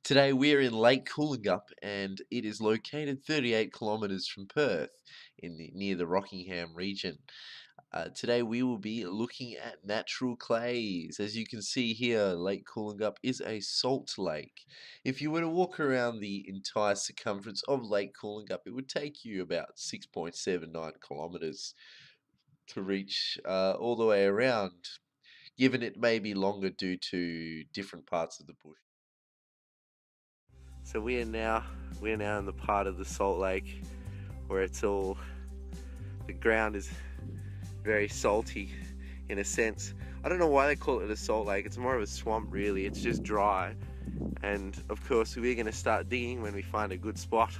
Today we're in Lake Cooloongup and it is located 38 kilometres from Perth near the Rockingham region. Today we will be looking at natural clays. As you can see here, Lake Cooloongup is a salt lake. If you were to walk around the entire circumference of Lake Cooloongup, it would take you about 6.79 kilometres to reach all the way around, given it may be longer due to different parts of the bush. So we're now in the part of the salt lake where the ground is very salty in a sense. I don't know why they call it a salt lake. It's more of a swamp really. It's just dry. And of course we're going to start digging when we find a good spot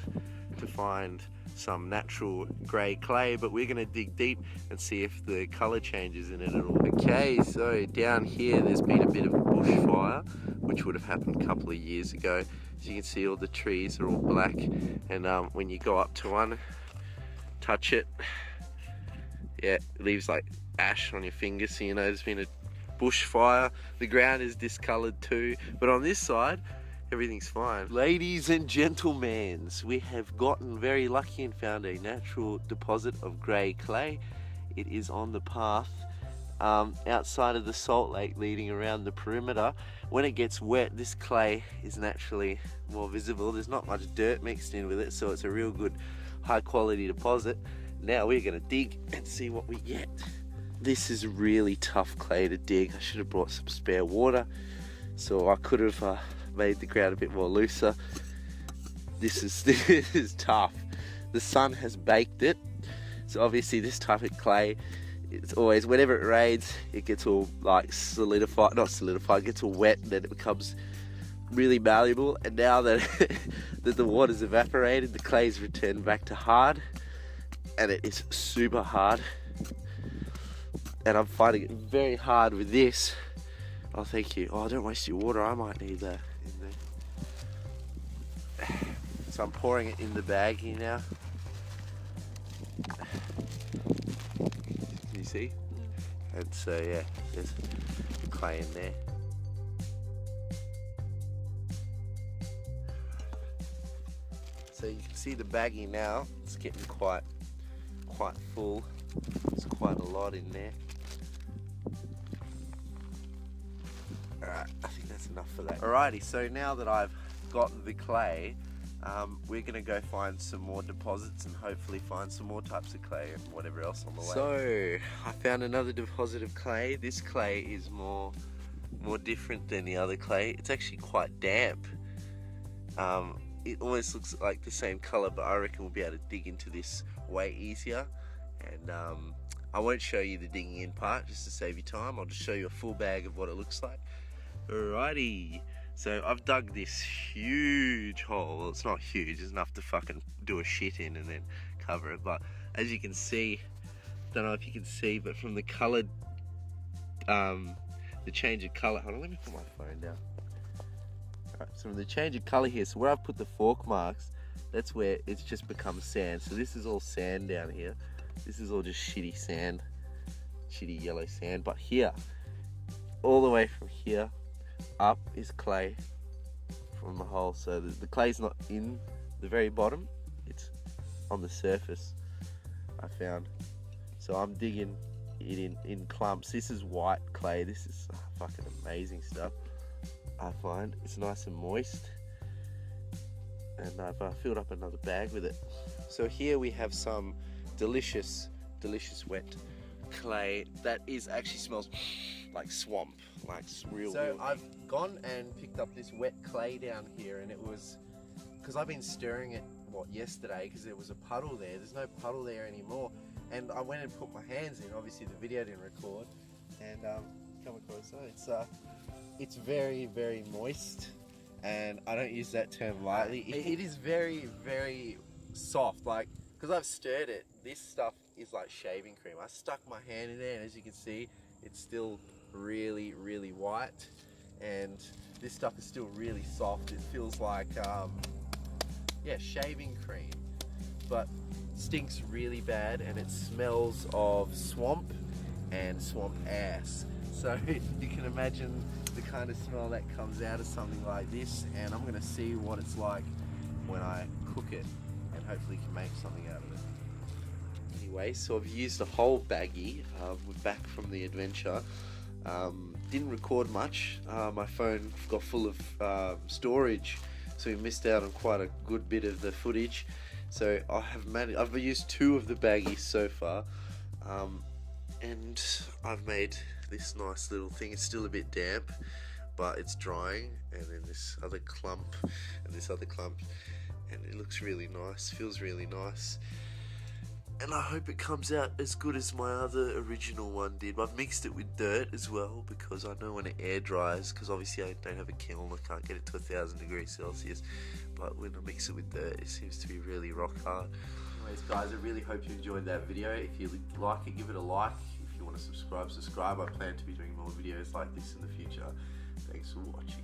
to find some natural grey clay, but we're going to dig deep and see if the colour changes in it at all. Okay, so down here there's been a bit of a bushfire, which would have happened a couple of years ago. As you can see, all the trees are all black, and when you go up to one, touch it, yeah, it leaves like ash on your fingers, so you know there's been a bushfire. The ground is discoloured too, but on this side everything's fine. Ladies and gentlemen, we have gotten very lucky and found a natural deposit of grey clay. It is on the path outside of the salt lake leading around the perimeter. When it gets wet, this clay is naturally more visible. There's not much dirt mixed in with it, so it's a real good high quality deposit. Now we're going to dig and see what we get. This is really tough clay to dig. I should have brought some spare water so I could have made the ground a bit more looser. This is tough. The sun has baked it, so obviously this type of clay, it's always, whenever it rains, it gets all like it gets all wet, and then it becomes really malleable. And now that that the water's evaporated, the clay's returned back to hard, and it is super hard. And I'm finding it very hard with this. Oh, thank you. Oh, don't waste your water. I might need that in there. So I'm pouring it in the bag here now. Can you see? And so yeah, there's clay in there. So you can see the baggie now. It's getting quite full. There's quite a lot in there. Alright, I think that's enough for that. Alrighty, so now that I've got the clay, we're going to go find some more deposits and hopefully find some more types of clay and whatever else on the way. So, I found another deposit of clay. This clay is more different than the other clay. It's actually quite damp. It almost looks like the same colour, but I reckon we'll be able to dig into this way easier. And I won't show you the digging in part just to save you time. I'll just show you a full bag of what it looks like. Alrighty, so I've dug this huge hole. Well, it's not huge, it's enough to fucking do a shit in and then cover it. But as you can see, don't know if you can see, but from the coloured, the change of colour, hold on, let me put my phone down. Alright, so from the change of colour here, so where I've put the fork marks, that's where it's just become sand. So this is all sand down here. This is all just shitty sand, shitty yellow sand. But here, all the way from here up is clay from the hole. So the clay's not in the very bottom, it's on the surface, I found. So I'm digging it in clumps. This is white clay. This is fucking amazing stuff. I find it's nice and moist, and I've filled up another bag with it. So here we have some delicious wet clay that actually smells like swamp, like real. So I've gone and picked up this wet clay down here, and it was because I've been stirring it yesterday because there was a puddle there. There's no puddle there anymore, and I went and put my hands in. Obviously the video didn't record, and come across. So it's very moist, and I don't use that term lightly. It is very soft, like, because I've stirred it. This stuff is like shaving cream. I stuck my hand in there, and as you can see, it's still really white, and this stuff is still really soft. It feels like yeah, shaving cream, but stinks really bad, and it smells of swamp and swamp ass. So you can imagine the kind of smell that comes out of something like this, and I'm going to see what it's like when I cook it, and hopefully can make something out of it. Anyway, so I've used a whole baggie. We're back from the adventure. Didn't record much. My phone got full of storage, so we missed out on quite a good bit of the footage. So I've used 2 of the baggies so far, and I've made this nice little thing. It's still a bit damp, but it's drying, and then this other clump and this other clump, and it looks really nice, feels really nice, and I hope it comes out as good as my other original one did. I've mixed it with dirt as well, because I know when it air dries, because obviously I don't have a kiln, I can't get it to 1,000 degrees Celsius, but when I mix it with dirt, it seems to be really rock hard. Anyways guys, I really hope you enjoyed that video. If you like it, give it a like. If you want to subscribe. I plan to be doing more videos like this in the future. Thanks for watching.